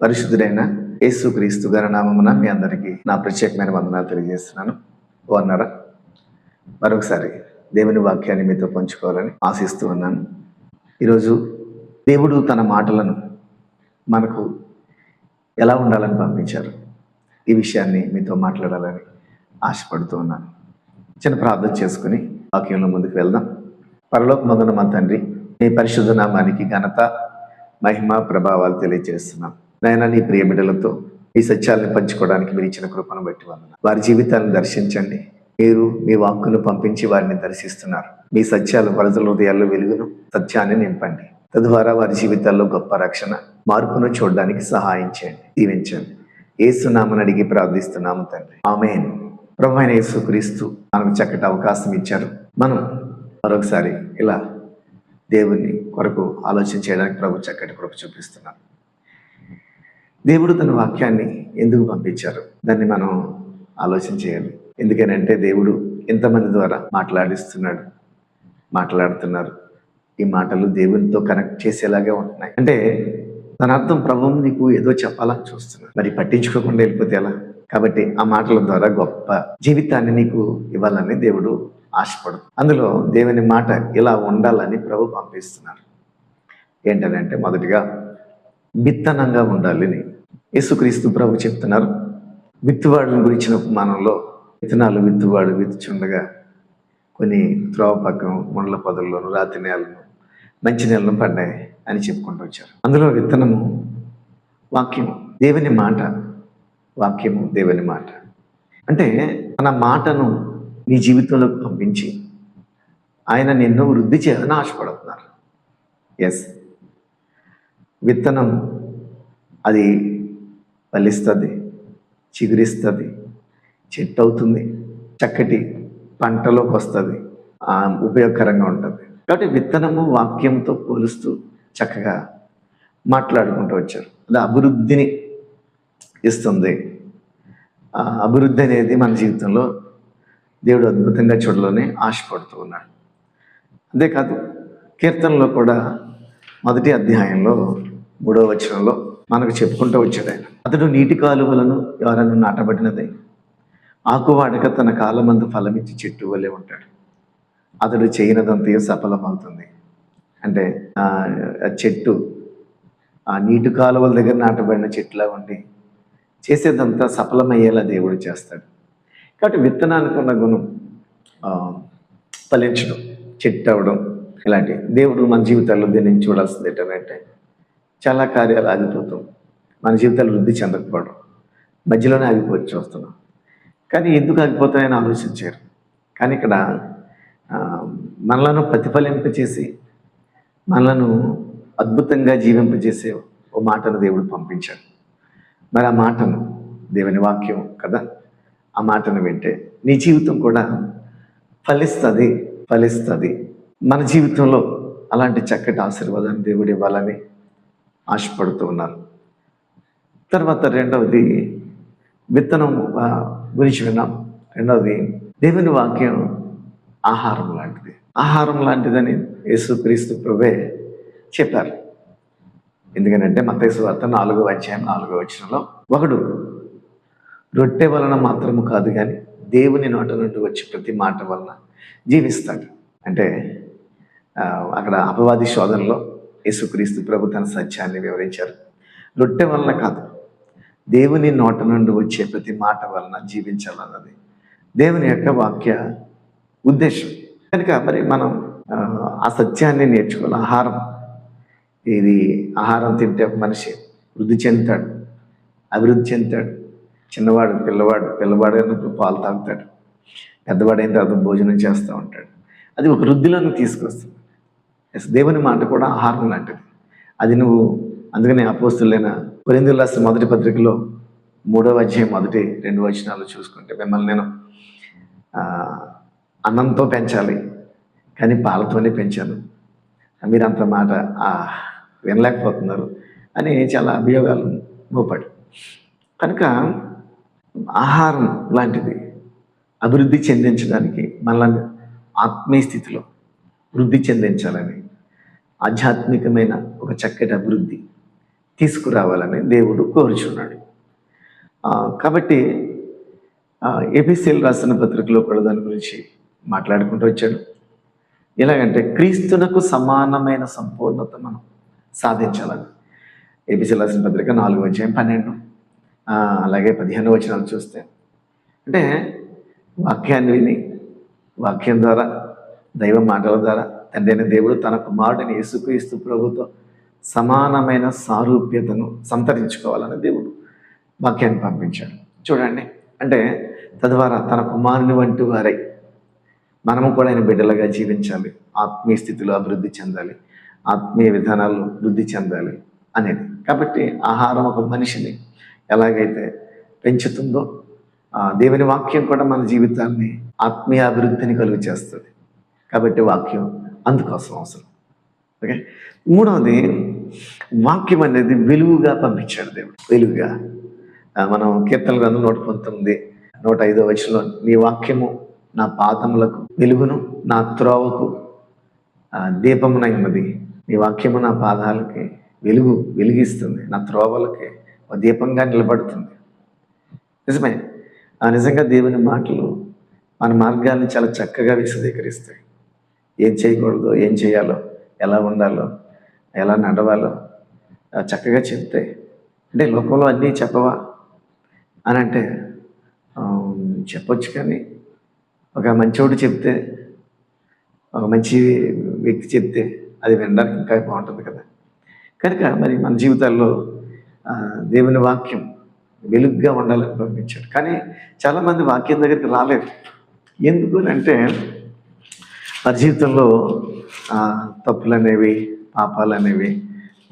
పరిశుద్ధుడైన యేసుక్రీస్తు గారి నామమున మీ అందరికీ నా ప్రత్యేకమైన వందనాలు తెలియజేస్తున్నాను. బాగున్నారా? మరొకసారి దేవుని వాక్యాన్ని మీతో పంచుకోవాలని ఆశిస్తూ ఉన్నాను. ఈరోజు దేవుడు తన మాటలను మనకు ఎలా ఉండాలని పంపించారు, ఈ విషయాన్ని మీతో మాట్లాడాలని ఆశపడుతూ ఉన్నాను. చిన్న ప్రార్థన చేసుకుని వాక్యంలో ముందుకు వెళ్దాం. పరలోకమందున మా తండ్రి, నీ పరిశుద్ధ నామానికి ఘనత, మహిమ, ప్రభావాలు తెలియజేస్తున్నాం. నాయనా, నీ ప్రియ బిడ్డలతో ఈ సత్యాలను పంచుకోవడానికి మీరు ఇచ్చిన కృపను బట్టి వందనాలు. వారి జీవితాలను దర్శించండి. మీరు మీ వాక్కును పంపించి వారిని దర్శిస్తున్నారు. మీ సత్యాలు ప్రజల హృదయాల్లో వెలుగును, సత్యాన్ని నింపండి. తద్వారా వారి జీవితాల్లో గొప్ప రక్షణ, మార్పును చూడడానికి సహాయం చేయండి, దీవించండి. యేసు నామమున అడిగి ప్రార్థిస్తున్నాము తండ్రి, ఆమేన్. ప్రభువైన యేసుక్రీస్తు మనకు చక్కటి అవకాశం ఇచ్చారు. మనం మరొకసారి ఇలా దేవుని కొరకు ఆలోచన చేయడానికి ప్రభు చక్కటి కృప చూపిస్తున్నారు. దేవుడు తన వాక్యాన్ని ఎందుకు పంపించారు, దాన్ని మనం ఆలోచన చేయాలి. ఎందుకనంటే దేవుడు ఎంతమంది ద్వారా మాట్లాడుతున్నారు. ఈ మాటలు దేవునితో కనెక్ట్ చేసేలాగే ఉంటున్నాయి. అంటే దాని అర్థం ప్రభువు నీకు ఏదో చెప్పాలని చూస్తున్నాడు, మరి పట్టించుకోకుండా వెళ్ళిపోతే ఎలా? కాబట్టి ఆ మాటల ద్వారా గొప్ప జీవితాన్ని నీకు ఇవ్వాలని దేవుడు ఆశపడు. అందులో దేవుని మాట ఇలా ఉండాలని ప్రభు పంపిస్తున్నారు. ఏంటనంటే మొదటిగా విత్తనంగా ఉండాలని యేసుక్రీస్తు ప్రభు చెప్తున్నారు. విత్తువాడుని గురించిన ఉపమానంలో విత్తనాలు విత్తువాడు విత్తుచుండగా కొన్ని త్రోవ పక్కన ముండ్ల పొదల్లోను, రాతి నేలను, మంచి నేలను పడ్డాయి అని చెప్పుకుంటూ వచ్చారు. అందులో విత్తనము వాక్యము, దేవుని మాట. వాక్యము దేవుని మాట అంటే తన మాటను నీ జీవితంలోకి పంపించి ఆయన నిన్ను వృద్ధి చేయాలని ఆశపడుతున్నారు. ఎస్, విత్తనం అది ఫలిస్తుంది, చిగురిస్తుంది, చెట్టు అవుతుంది, చక్కటి పంటలోకి వస్తుంది, ఉపయోగకరంగా ఉంటుంది. కాబట్టి విత్తనము వాక్యంతో పోలుస్తూ చక్కగా మాట్లాడుకుంటూ వచ్చారు. అది అభివృద్ధిని ఇస్తుంది. ఆ అభివృద్ధి అనేది మన జీవితంలో దేవుడు అద్భుతంగా చూడాలని ఆశపడుతూ ఉన్నాడు. అంతేకాదు, కీర్తనలో కూడా మొదటి అధ్యాయంలో 3వ వచనంలో మనకు చెప్పుకుంటూ వచ్చాడు ఆయన. అతడు నీటి కాలువలను ఎవరైనా నాటబడినదై ఆకువాడక తన కాలమందు ఫలమిచ్చి చెట్టు వలె ఉంటాడు. అతడు చేయనదంతయో సఫలమవుతుంది. అంటే ఆ చెట్టు ఆ నీటి కాలువల దగ్గర నాటబడిన చెట్టులా ఉండి చేసేదంతా సఫలమయ్యేలా దేవుడు చేస్తాడు. కాబట్టి విత్తనానికి ఉన్న గుణం ఫలించడం, చెట్టు అవ్వడం, ఇలాంటి దేవుడు మన జీవితాల్లో దీన్ని చూడాల్సింది ఏంటంటే చాలా కార్యాలు ఆగిపోతాం, మన జీవితాలు వృద్ధి చెందకపోవడం, మధ్యలోనే ఆగిపోవచ్చు వస్తున్నాం. కానీ ఎందుకు ఆగిపోతాయని ఆలోచించారు. కానీ ఇక్కడ మనలను ప్రతిఫలింపచేసి మనలను అద్భుతంగా జీవింపజేసే ఓ మాటను దేవుడు పంపించాడు. మరి ఆ మాటను, దేవుని వాక్యం కదా, ఆ మాటను వింటే నీ జీవితం కూడా ఫలిస్తుంది. మన జీవితంలో అలాంటి చక్కటి ఆశీర్వాదాన్ని దేవుడు ఇవ్వాలని ఆశపడుతూ ఉన్నారు. తర్వాత రెండవది విత్తనం గురించి విన్నాం. రెండవది దేవుని వాక్యం ఆహారం లాంటిదని యేసుక్రీస్తు ప్రభువే చెప్పారు. ఎందుకంటే మత్తయి సువార్త 4వ అధ్యాయం 4వ వచనంలో ఒకడు రొట్టె వలన మాత్రము కాదు కానీ దేవుని నోట నుండి వచ్చి ప్రతి మాట వలన జీవిస్తాడు. అంటే అక్కడ అపవాది శోధనలో యేసుక్రీస్తు ప్రభు తన సత్యాన్ని వివరించారు. రొట్టె వలన కాదు, దేవుని నోట నుండి వచ్చే ప్రతి మాట వలన జీవించాలన్నది దేవుని యొక్క వాక్య ఉద్దేశం. కనుక మరి మనం ఆ సత్యాన్ని నేర్చుకోవాలి. ఆహారం తింటే ఒక మనిషి వృద్ధి చెందుతాడు, అభివృద్ధి చెందుతాడు. చిన్నవాడు పిల్లవాడు అన్నప్పుడు పాలు తాగుతాడు, పెద్దవాడైన తర్వాత భోజనం చేస్తూ ఉంటాడు. అది ఒక వృద్ధిలోకి తీసుకొస్తుంది. దేవుని మాట కూడా ఆహారం లాంటిది. అది నువ్వు అందుకనే అపోస్తులైన కొరింథీయులకు రాసిన మొదటి పత్రికలో 3వ అధ్యాయం మొదటి 2 వచనాలు చూసుకుంటే, మిమ్మల్ని నేను అన్నంతో పెంచాలి కానీ పాలతోనే పెంచాను, మీరు అంత మాట వినలేకపోతున్నారు అని చాలా అభియోగాలు మోపాడు. కనుక ఆహారం లాంటిది అభివృద్ధి చెందించడానికి, మనల్ని ఆత్మీయ స్థితిలో వృద్ధి చెందించాలని ఆధ్యాత్మికమైన ఒక చక్కటి అభివృద్ధి తీసుకురావాలని దేవుడు కోరుచున్నాడు. కాబట్టి ఎఫెసీయులకు రాసిన పత్రికలో కూడా దాని గురించి మాట్లాడుకుంటూ వచ్చాడు. ఎలాగంటే క్రీస్తునకు సమానమైన సంపూర్ణత మనం సాధించాలని. ఎఫెసీయులకు రాసిన పత్రిక 4:12 అలాగే 15 వచనాలు చూస్తే, అంటే వాక్యాన్ని విని, వాక్యం ద్వారా, దైవ మాటల ద్వారా తండ్రి అయిన దేవుడు తన కుమారుడిని యేసుక్రీస్తు ప్రభుతో సమానమైన సారూప్యతను సంతరించుకోవాలని దేవుడు వాక్యాన్ని పంపించాడు. చూడండి, అంటే తద్వారా తన కుమారుని వంటి వారై మనము కూడా ఆయన బిడ్డలుగా జీవించాలి, ఆత్మీయ స్థితిలో అభివృద్ధి చెందాలి, ఆత్మీయ విధానాల్లో వృద్ధి చెందాలి అనేది. కాబట్టి ఆహారం ఒక మనిషిని ఎలాగైతే పెంచుతుందో దేవుని వాక్యం కూడా మన జీవితాన్ని ఆత్మీయ అభివృద్ధిని కలుగు చేస్తుంది. కాబట్టి వాక్యం అందుకోసం అవసరం. ఓకే, మూడవది, వాక్యం అనేది వెలుగుగా పంపించాడు దేవుడు. వెలుగుగా మనం కీర్తన గ్రంథం 119:105 వచనంలో, నీ వాక్యము నా పాదములకు వెలుగును, నా త్రోవకు దీపమునై ఉన్నది. నీ వాక్యము నా పాదాలకి వెలిగిస్తుంది, నా త్రోవలకి ఒక దీపంగా నిలబడుతుంది. నిజమే, నిజంగా దేవుని మాటలు మన మార్గాన్ని చాలా చక్కగా విశదీకరిస్తాయి. ఏం చేయకూడదో, ఏం చేయాలో, ఎలా ఉండాలో, ఎలా నడవాలో చక్కగా చెప్తాయి. అంటే లోకంలో అన్నీ చెప్పవా అని అంటే చెప్పొచ్చు, కానీ ఒక మంచోడు చెప్తే, ఒక మంచి వ్యక్తి చెప్తే అది వినడానికి ఇంకా బాగుంటుంది కదా. కనుక మరి మన జీవితాల్లో దేవుని వాక్యం వెలుగుగా ఉండాలని పంపించాడు. కానీ చాలామంది వాక్యం దగ్గరికి రాలేదు. ఎందుకు అంటే వారి జీవితంలో తప్పులు అనేవి, పాపాలు అనేవి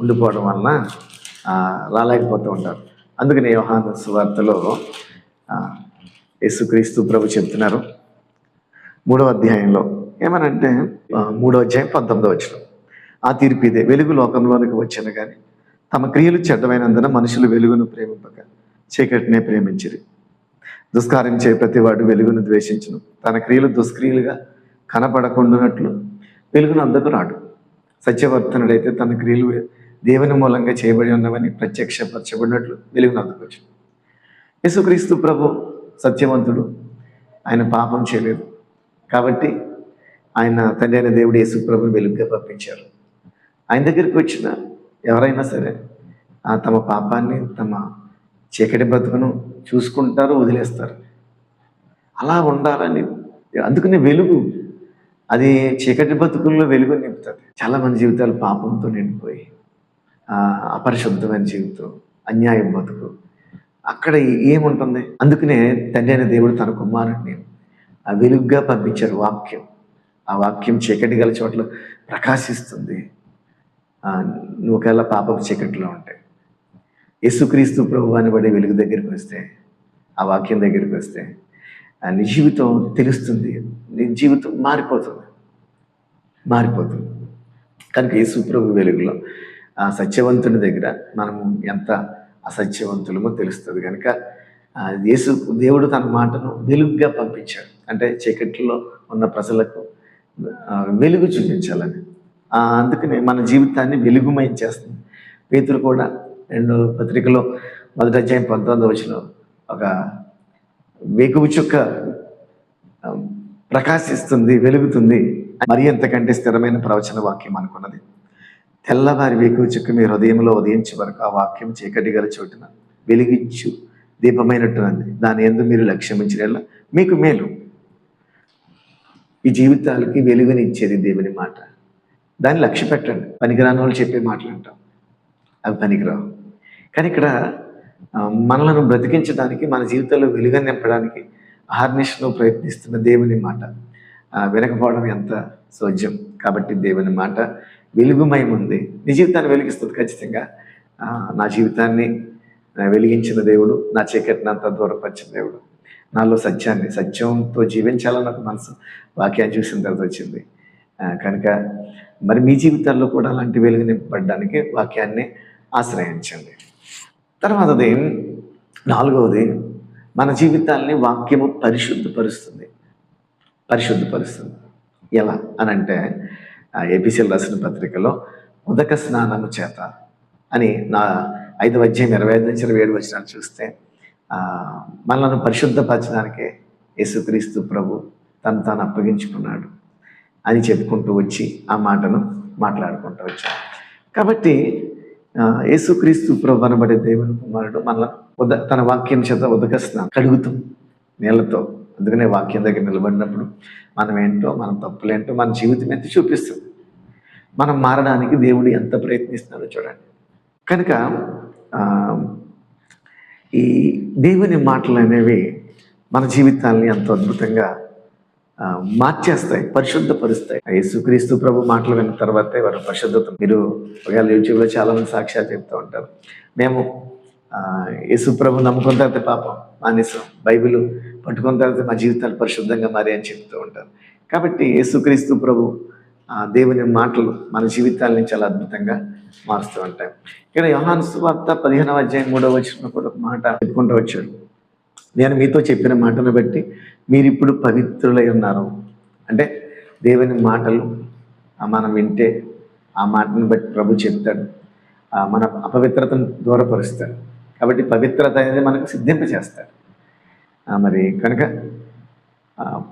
ఉండిపోవడం వలన రాలేకపోతూ ఉంటారు. అందుకని యోహాను సువార్తలో యేసుక్రీస్తు ప్రభు చెప్తున్నారు 3వ అధ్యాయంలో ఏమనంటే, 3వ అధ్యాయం 19వ వచనం, ఆ తీర్పు ఇదే, వెలుగు లోకంలోనికి వచ్చాను కానీ తమ క్రియలు చెడ్డమైనందున మనుషులు వెలుగును ప్రేమింపక చీకటినే ప్రేమించిరి. దుష్కార్యం చే ప్రతివాడు వెలుగును ద్వేషించును, తన క్రియలు దుష్క్రియలుగా కనపడకుండానట్లు వెలుగును అందకు రాడు. సత్యవర్తనుడైతే తన క్రియలు దేవుని మూలంగా చేయబడి ఉన్నవని ప్రత్యక్షపరచబడినట్లు వెలుగును అందుకోవచ్చు. యేసుక్రీస్తు ప్రభు సత్యవంతుడు, ఆయన పాపం చేయలేదు. కాబట్టి ఆయన తండ్రి అయిన దేవుడు యేసు ప్రభుని వెలుగుగా పంపించారు. ఆయన దగ్గరికి వచ్చిన ఎవరైనా సరే తమ పాపాన్ని, తమ చీకటి బ్రతుకును చూసుకుంటారు, వదిలేస్తారు. అలా ఉండాలని, అందుకనే వెలుగు అది చీకటి బ్రతుకుల్లో వెలుగు నింపుతుంది. చాలామంది జీవితాలు పాపంతో నిండిపోయి అపరిశుద్ధమైన జీవితం, అన్యాయం బతుకు, అక్కడ ఏముంటుంది? అందుకనే తండ్రి అయిన దేవుడు తన కుమారుడిని ఆ వెలుగుగా పంపించారు. వాక్యం, ఆ వాక్యం చీకటి గల చోట్ల ప్రకాశిస్తుంది. నువ్వు ఒకవేళ పాపపు చీకటిలో ఉంటాయి, యేసుక్రీస్తు ప్రభు అని పడే వెలుగు దగ్గరికి వస్తే, ఆ వాక్యం దగ్గరికి వస్తే నీ జీవితం తెలుస్తుంది, నీ జీవితం మారిపోతుంది. కనుక యేసు ప్రభు వెలుగులో ఆ సత్యవంతుని దగ్గర మనము ఎంత అసత్యవంతులమో తెలుస్తుంది. కనుక దేవుడు తన మాటను వెలుగుగా పంపించాడు. అంటే చీకటిలో ఉన్న ప్రజలకు వెలుగు చూపించాలని. అందుకనే మన జీవితాన్ని వెలుగుమయం చేస్తుంది. పేతురు కూడా 2వ పత్రికలో 1వ అధ్యాయం 19వ వచనంలో ఒక వేకువ చుక్క ప్రకాశిస్తుంది, వెలుగుతుంది. మరి ఎంతకంటే స్థిరమైన ప్రవచన వాక్యం అనుకున్నది. తెల్లవారి వేకువ చుక్క మీ హృదయంలో ఉదయించే వరకు ఆ వాక్యం చీకటి గల చోటున వెలిగించు దీపమైనట్టున్నది. దాని యందు మీరు లక్ష్యమించిన మీకు మేలు. ఈ జీవితాలకి వెలుగునిచ్చేది దేవుని మాట. దాన్ని లక్ష్య పెట్టండి. పనికిరాని వాళ్ళు చెప్పే మాటలు అంటాం, అవి పనికిరావు. కానీ ఇక్కడ మనలను బ్రతికించడానికి, మన జీవితంలో వెలుగు నింపడానికి అహర్నిశను ప్రయత్నిస్తున్న దేవుని మాట వినకపోవడం ఎంత సోజ్యం. కాబట్టి దేవుని మాట వెలుగుమయం ఉంది, నీ జీవితాన్ని వెలిగిస్తుంది ఖచ్చితంగా. నా జీవితాన్ని వెలిగించిన దేవుడు, నా చీకటిని అంతా దూరపరిచిన దేవుడు, నాలో సత్యంతో జీవించాలని ఒక మనసు వాక్యాన్ని చూసిన తర్వాత వచ్చింది. కనుక మరి మీ జీవితాల్లో కూడా అలాంటి వెలుగు నింపబడడానికి వాక్యాన్ని ఆశ్రయించండి. తర్వాతది 4వది, మన జీవితాల్ని వాక్యము పరిశుద్ధపరుస్తుంది. ఎలా అని అంటే ఎఫెసీయులకు రాసిన పత్రికలో ఉదక స్నానము చేత అని నా 5:25-27 చూస్తే మనల్ని పరిశుద్ధపరచడానికే యేసుక్రీస్తు ప్రభు తను తాను అప్పగించుకున్నాడు అని చెప్పుకుంటూ వచ్చి ఆ మాటను మాట్లాడుకుంటూ వచ్చాడు. కాబట్టి యేసుక్రీస్తు ప్రభు అనబడే దేవుని కుమారుడు మనల్ని తన వాక్యం చేత ఉదకస్నానం కడుగుతాం నీళ్ళతో. అందుకనే వాక్యం దగ్గర నిలబడినప్పుడు మనం ఏంటో, మన తప్పులేంటో, మన జీవితం ఎంత చూపిస్తుంది. మనం మారడానికి దేవుడు ఎంత ప్రయత్నిస్తున్నాడో చూడండి. కనుక ఈ దేవుని మాటలు అనేవి మన జీవితాన్ని ఎంతో అద్భుతంగా మార్చేస్తాయి, పరిశుద్ధపరుస్తాయి. యేసుక్రీస్తు ప్రభు మాటలు విన్న తర్వాతే వారు పరిశుద్ధత. మీరు ఒకవేళ యూట్యూబ్లో చాలామంది సాక్ష్యాలు చెప్తూ ఉంటారు, మేము యేసు ప్రభు నమ్ముకున్న తర్వాత పాపం మానేసాం, బైబిల్ పట్టుకున్న తర్వాత మా జీవితాలు పరిశుద్ధంగా మారి అని చెప్తూ ఉంటారు. కాబట్టి యేసుక్రీస్తు ప్రభు దేవుని మాటలు మన జీవితాలని చాలా అద్భుతంగా మారుస్తూ ఉంటాయి. ఇక్కడ యోహాను సువార్త 15:3 కూడా ఒక మాట చెప్పుకుంటూ వచ్చాడు, నేను మీతో చెప్పిన మాటను బట్టి మీరు ఇప్పుడు పవిత్రులై ఉన్నారు. అంటే దేవుని మాటలు మనం వింటే ఆ మాటను బట్టి ప్రభు చెప్తాడు, మన అపవిత్రతను దూరపరుస్తాడు. కాబట్టి పవిత్రత అనేది మనకు సిద్ధింపచేస్తాడు. మరి కనుక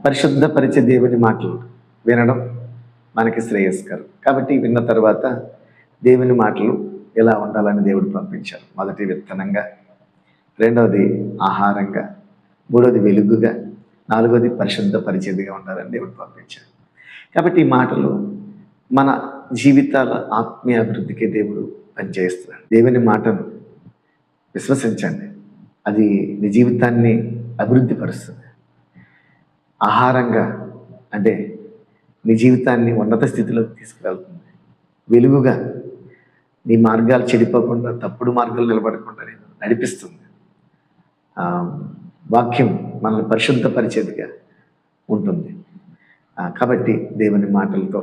పరిశుద్ధపరిచే దేవుని మాటలు వినడం మనకి శ్రేయస్కరం. కాబట్టి విన్న తర్వాత దేవుని మాటలు ఎలా ఉండాలని దేవుడు పంపించారు. మొదటి విత్తనంగా, రెండవది ఆహారంగా, మూడవది వెలుగుగా, నాలుగవది పరిశుద్ధపరిచేదిగా ఉండాలని దేవుడు పంపించారు. కాబట్టి ఈ మాటలు మన జీవితాల ఆత్మీయ అభివృద్ధికి దేవుడు పనిచేస్తున్నాడు. దేవుని మాటను విశ్వసించండి, అది నీ జీవితాన్ని అభివృద్ధి పరుస్తుంది. ఆహారంగా అంటే నీ జీవితాన్ని ఉన్నత స్థితిలోకి తీసుకువెళ్తుంది. వెలుగుగా నీ మార్గాలు చెడిపోకుండా, తప్పుడు మార్గాలు నిలబడకుండా నేను నడిపిస్తుంది. వాక్యం మనల్ని పరిశుద్ధపరిచేదిగా ఉంటుంది. కాబట్టి దేవుని మాటలతో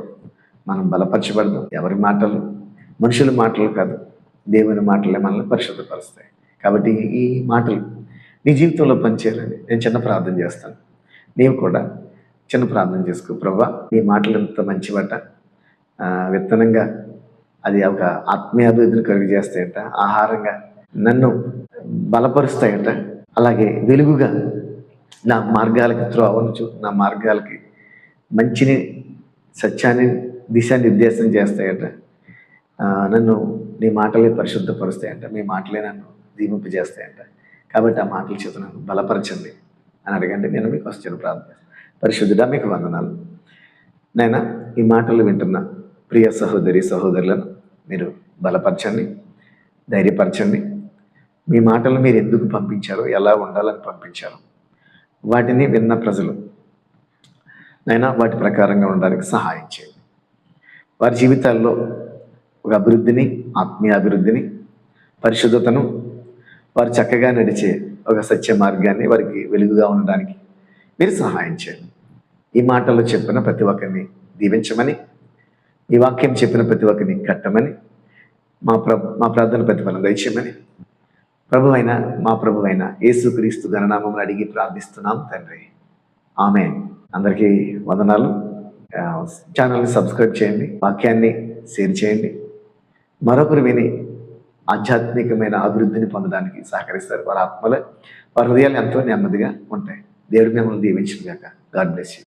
మనం బలపరచబడదాం. ఎవరి మాటలు, మనుషుల మాటలు కాదు, దేవుని మాటలే మనల్ని పరిశుద్ధపరుస్తాయి. కాబట్టి ఈ మాటలు నీ జీవితంలో పనిచేయాలని నేను చిన్న ప్రార్థన చేస్తాను. నీవు కూడా చిన్న ప్రార్థన చేసుకో. ప్రభువా, నీ మాటలు ఎంత మంచివట, విత్తనంగా అది ఒక ఆత్మీయ అభివృద్ధిని కలుగు చేస్తాయట, ఆహారంగా నన్ను బలపరుస్తాయట, అలాగే వెలుగుగా నా మార్గాలకి త్రోవను నా మార్గాలకి మంచిని, సత్యాన్ని దిశానిర్దేశం చేస్తాయట, నన్ను నీ మాటలే పరిశుద్ధపరుస్తాయంట, మీ మాటలే నన్ను దీవింపజేస్తాయంట. కాబట్టి ఆ మాటల చేత నన్ను బలపరచండి అని అడగండి. నేను మీకు వచ్చిన ప్రార్థన. పరిశుద్ధుడా, మీకు వందనాలు నాయనా. ఈ మాటలు వింటున్న ప్రియ సహోదరి సహోదరులను మీరు బలపరచండి, ధైర్యపరచండి. మీ మాటలు మీరు ఎందుకు పంపించారో, ఎలా ఉండాలని పంపించారో వాటిని విన్న ప్రజలు నైనా వాటి ప్రకారంగా ఉండడానికి సహాయం చేయండి. వారి జీవితాల్లో ఒక అభివృద్ధిని, ఆత్మీయ అభివృద్ధిని, పరిశుద్ధతను, వారు చక్కగా నడిచే ఒక సత్య మార్గాన్ని వారికి వెలుగుగా ఉండడానికి మీరు సహాయం చేయండి. ఈ మాటల్లో చెప్పిన ప్రతి ఒక్కరిని దీవించమని, ఈ వాక్యం చెప్పిన ప్రతి ఒక్కరిని కట్టమని, మా ప్రార్థన ప్రతిఫలం దయచేయమని మా ప్రభువైన యేసుక్రీస్తు ఘననామమున అడిగి ప్రార్థిస్తున్నాం తండ్రి. ఆమేన్. అందరికీ వందనాలు. ఛానల్ని సబ్స్క్రైబ్ చేయండి, వాక్యాన్ని షేర్ చేయండి. మరొకరు విని ఆధ్యాత్మికమైన అభివృద్ధిని పొందడానికి సహకరిస్తారు. వారి ఆత్మలో, వారి హృదయాలు ఎంతో నెమ్మదిగా ఉంటాయి. దేవుడు మిమ్మల్ని దీవించుగాక. God bless you.